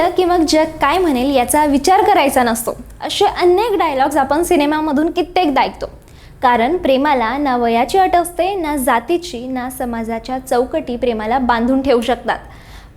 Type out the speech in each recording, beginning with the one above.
गेलं की मग जग काय म्हणेल याचा विचार करायचा नसतो, असे अनेक डायलॉग्स आपण सिनेमामधून कित्येकदा ऐकतो. कारण प्रेमाला ना वयाची अट असते, ना जातीची, ना समाजाच्या चौकटी प्रेमाला बांधून ठेवू शकतात.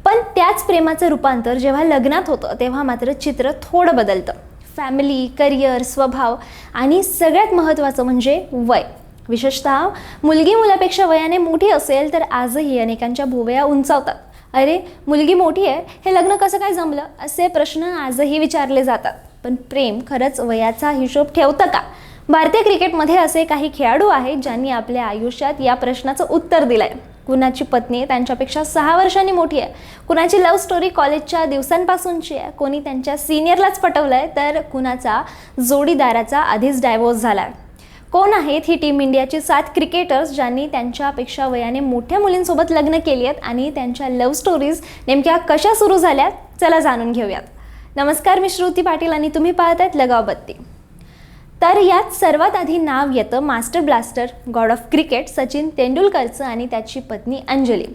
पण त्याच प्रेमाचं रूपांतर जेव्हा लग्नात होतं तेव्हा मात्र चित्र थोडं बदलतं. फॅमिली, करिअर, स्वभाव आणि सगळ्यात महत्त्वाचं म्हणजे वय. विशेषतः मुलगी मुलापेक्षा वयाने मोठी असेल तर आजही अनेकांच्या भुवया उंचावतात. अरे, मुलगी मोठी आहे, हे लग्न कसं काय जमलं, असे प्रश्न आजही विचारले जातात. पण प्रेम खरंच वयाचा हिशोब ठेवतं का? भारतीय क्रिकेटमध्ये असे काही खेळाडू आहेत ज्यांनी आपल्या आयुष्यात या प्रश्नाचं उत्तर दिलं आहे. कुणाची पत्नी त्यांच्यापेक्षा 6 वर्षांनी मोठी आहे, कुणाची लव्ह स्टोरी कॉलेजच्या दिवसांपासूनची आहे, कोणी त्यांच्या सिनियरलाच पटवलं आहे, तर कुणाचा जोडीदाराचा आधीच डायव्होर्स झाला आहे. कोण आहेत ही टीम इंडियाची 7 क्रिकेटर्स ज्यांनी त्यांच्यापेक्षा वयाने मोठ्या मुलींसोबत लग्न केली आहेत आणि त्यांच्या लव्ह स्टोरीज नेमक्या कशा सुरू झाल्यात, चला जाणून घेऊयात. नमस्कार, मी श्रुती पाटील आणि तुम्ही पाहतायत लगाव बत्ती. तर यात सर्वात आधी नाव येतं master blaster, god of cricket Sachin तेंडुलकरचं आणि त्याची पत्नी अंजली.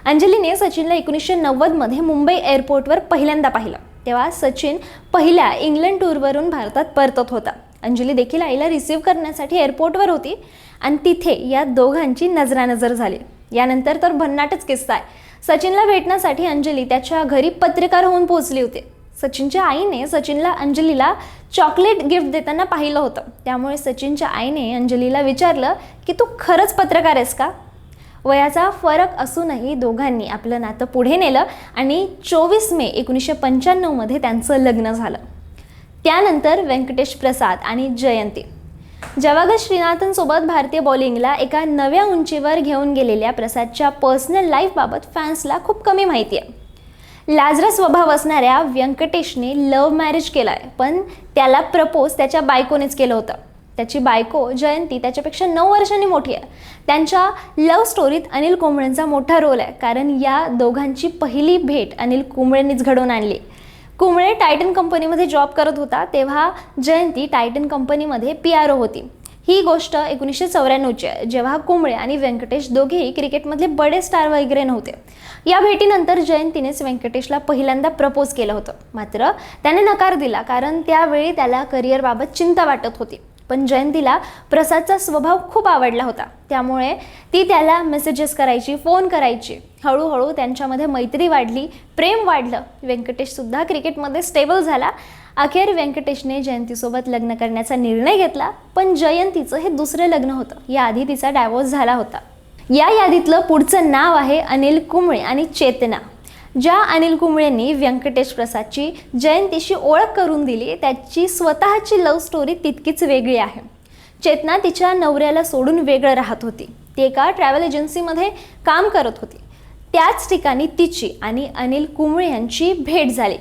अंजलीने सचिनला 1990मध्ये मुंबई एअरपोर्टवर पहिल्यांदा पाहिलं. तेव्हा सचिन पहिल्या इंग्लंड टूरवरून भारतात परतत होता. अंजली देखील आईला रिसीव्ह करण्यासाठी एअरपोर्टवर होती आणि तिथे या दोघांची नजरानजर झाली. यानंतर तर भन्नाटच किस्सा आहे. सचिनला भेटण्यासाठी अंजली त्याच्या घरी पत्रकार होऊन पोहोचली होती. सचिनच्या आईने सचिनला अंजलीला चॉकलेट गिफ्ट देताना पाहिलं होतं. त्यामुळे सचिनच्या आईने अंजलीला विचारलं की तू खरंच पत्रकार आहेस का? वयाचा फरक असूनही दोघांनी आपलं नातं पुढे नेलं आणि 24 मे 1995मध्ये त्यांचं लग्न झालं. त्यानंतर व्यंकटेश प्रसाद आणि जयंती. जवागत श्रीनाथनसोबत भारतीय बॉलिंगला एका नव्या उंचीवर घेऊन गेलेल्या प्रसादच्या पर्सनल लाईफबाबत फॅन्सला खूप कमी माहिती आहे. लाजरा स्वभाव असणाऱ्या व्यंकटेशने लव्ह मॅरेज केला आहे, पण त्याला प्रपोज त्याच्या बायकोनेच केलं होतं. त्याची बायको जयंती त्याच्यापेक्षा 9 वर्षांनी मोठी आहे. त्यांच्या लव्ह स्टोरीत अनिल कुंबळेंचा मोठा रोल आहे, कारण या दोघांची पहिली भेट अनिल कुंबळेंनीच घडवून आणली. कुंबळे टायटन कंपनीमध्ये जॉब करत होता, तेव्हा जयंती टायटन कंपनीमध्ये PRO होती. ही गोष्ट 1994ची आहे, जेव्हा कुंबळे आणि व्यंकटेश दोघेही क्रिकेटमधले बडे स्टार वगैरे नव्हते. या भेटीनंतर जयंतीनेच व्यंकटेशला पहिल्यांदा प्रपोज केलं होतं. मात्र त्याने नकार दिला, कारण त्यावेळी त्याला करिअरबाबत चिंता वाटत होती. पण जयंतीला प्रसादचा स्वभाव खूप आवडला होता, त्यामुळे ती त्याला मेसेजेस करायची, फोन करायची. हळूहळू त्यांच्यामध्ये मैत्री वाढली, प्रेम वाढलं. व्यंकटेशसुद्धा क्रिकेटमध्ये स्टेबल झाला. अखेर व्यंकटेशने जयंतीसोबत लग्न करण्याचा निर्णय घेतला. पण जयंतीचं हे दुसरं लग्न होतं. याआधी तिचा डायव्होर्स झाला होता. या यादीतलं पुढचं नाव आहे अनिल कुंबळे आणि चेतना. ज्या अनिल कुंबळेंनी व्यंकटेश प्रसादची जयंतीशी ओळख करून दिली, त्याची स्वतःची लव्ह स्टोरी तितकीच वेगळी आहे. चेतना तिच्या नवऱ्याला सोडून वेगळं राहत होती. ती एका ट्रॅव्हल एजन्सीमध्ये काम करत होती. त्याच ठिकाणी तिची आणि अनिल कुंबळे यांची भेट झाली.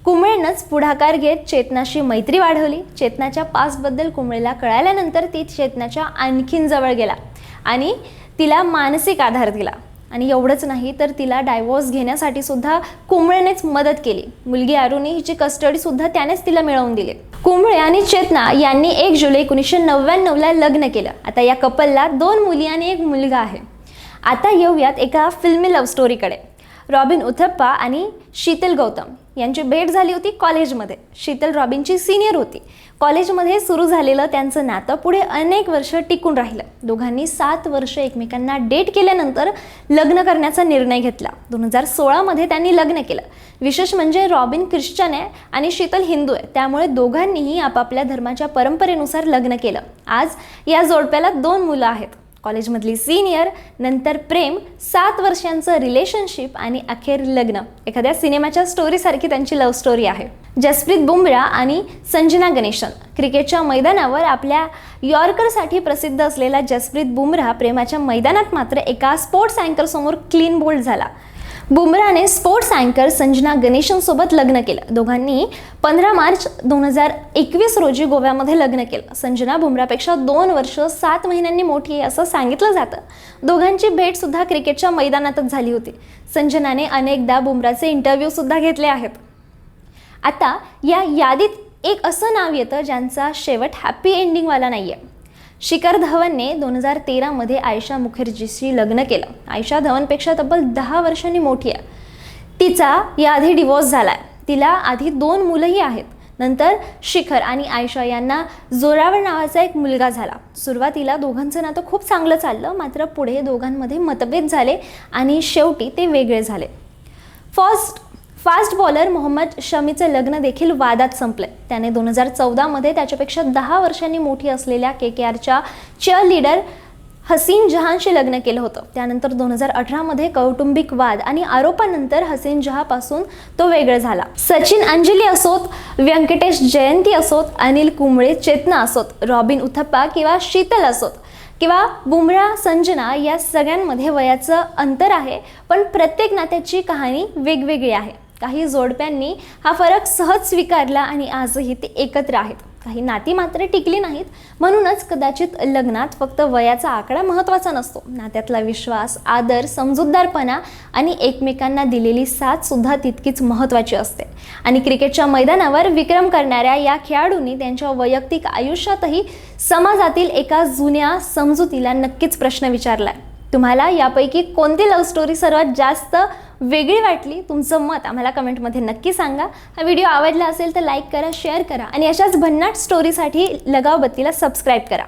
कुंबळेनंच पुढाकार घेत चेतनाशी मैत्री वाढवली. चेतनाच्या पास्टबद्दल कुंबळेला कळाल्यानंतर ती चेतनाच्या आणखीन जवळ गेला आणि तिला मानसिक आधार दिला. आणि एवढंच नाही तर तिला डायव्होर्स घेण्यासाठी सुद्धा कुंबळेनेच मदत केली. मुलगी आरुणी हिची कस्टडीसुद्धा त्यानेच तिला मिळवून दिली. कुंबळे आणि चेतना यांनी 1 जुलै 1999ला लग्न केलं. आता या कपलला 2 मुली आणि 1 मुलगा आहे. आता येऊयात एका फिल्मी लव्ह स्टोरीकडे. रॉबिन उथप्पा आणि शीतल गौतम यांची भेट झाली होती कॉलेजमध्ये. शीतल रॉबिनची सिनियर होती. कॉलेजमध्ये सुरू झालेलं त्यांचं नातं पुढे अनेक वर्ष टिकून राहिलं. दोघांनी 7 वर्ष एकमेकांना डेट केल्यानंतर लग्न करण्याचा निर्णय घेतला. 2016मध्ये त्यांनी लग्न केलं. विशेष म्हणजे रॉबिन ख्रिश्चन आहे आणि शीतल हिंदू आहे, त्यामुळे दोघांनीही आपापल्या धर्माच्या परंपरेनुसार लग्न केलं. आज या जोडप्याला 2 मुलं आहेत. कॉलेजमधली सिनियर, नंतर प्रेम, 7 वर्षांचं रिलेशनशिप आणि अखेर लग्न. एखाद्या सिनेमाच्या स्टोरीसारखी त्यांची लव्ह स्टोरी आहे. जसप्रीत बुमराह आणि संजना गणेशन. क्रिकेटच्या मैदानावर आपल्या यॉर्करसाठी प्रसिद्ध असलेला जसप्रीत बुमराह प्रेमाच्या मैदानात मात्र एका स्पोर्ट्स अँकरसमोर क्लीन बोल्ड झाला. बुमराहने स्पोर्ट्स अँकर संजना गणेशनसोबत लग्न केलं. दोघांनी 15 मार्च 2021 रोजी गोव्यामध्ये लग्न केलं. संजना बुमराहपेक्षा 2 वर्ष 7 महिन्यांनी मोठी आहे असं सांगितलं जातं. दोघांची भेटसुद्धा क्रिकेटच्या मैदानातच झाली होती. संजनाने अनेकदा बुमराहचे इंटरव्ह्यूसुद्धा घेतले आहेत. आता या यादीत एक असं नाव येतं ज्यांचा शेवट हॅपी एंडिंगवाला नाही आहे. शिखर धवनने 2013मध्ये आयशा मुखर्जीशी लग्न केलं. आयशा धवनपेक्षा तब्बल 10 वर्षांनी मोठी आहे. तिचा याआधी डिवोर्स झाला आहे. तिला आधी 2 मुलंही आहेत. नंतर शिखर आणि आयशा यांना जोरावर नावाचा एक मुलगा झाला. सुरुवातीला दोघांचं नातं खूप चांगलं चाललं, मात्र पुढे दोघांमध्ये मतभेद झाले आणि शेवटी ते वेगळे झाले. फास्ट बॉलर मोहम्मद शमीचं लग्न देखील वादात संपले. त्याने 2014 मध्ये त्याच्यापेक्षा 10 वर्षांनी मोठी असलेल्या KKRच्या चीअरलीडर हसीन जहांशी लग्न केलं होतं. त्यानंतर 2018 मध्ये कौटुंबिक वाद आणि आरोपानंतर हसीन जहांपासून तो वेगळा झाला. सचिन अंजली असोत, व्यंकटेश जयंती असोत, अनिल कुंबळे चेतना असोत, रॉबिन उथप्पा किंवा शीतल असोत किंवा बुमराह संजना, या सगळ्यांमध्ये वयाचं अंतर आहे, पण प्रत्येक नात्याची कहाणी वेगवेगळी आहे. काही जोडप्यांनी हा फरक सहज स्वीकारला आणि आजही ते एकत्र आहेत. काही नाती मात्र टिकली नाहीत. म्हणूनच कदाचित लग्नात फक्त वयाचा आकडा महत्त्वाचा नसतो. नात्यातला विश्वास, आदर, समजूतदारपणा आणि एकमेकांना दिलेली साथ सुद्धा तितकीच महत्त्वाची असते. आणि क्रिकेटच्या मैदानावर विक्रम करणाऱ्या या खेळाडूंनी त्यांच्या वैयक्तिक आयुष्यातही समाजातील एका जुन्या समजुतीला नक्कीच प्रश्न विचारलाय. तुम्हाला यापैकी कोणती लव्ह स्टोरी सर्वात जास्त वेगळी वाटली? तुमचं मत आम्हाला कमेंटमध्ये नक्की सांगा. हा व्हिडिओ आवडला असेल तर लाईक करा, शेअर करा आणि अशाच भन्नाट स्टोरीसाठी लगाव बत्तीला सबस्क्राईब करा.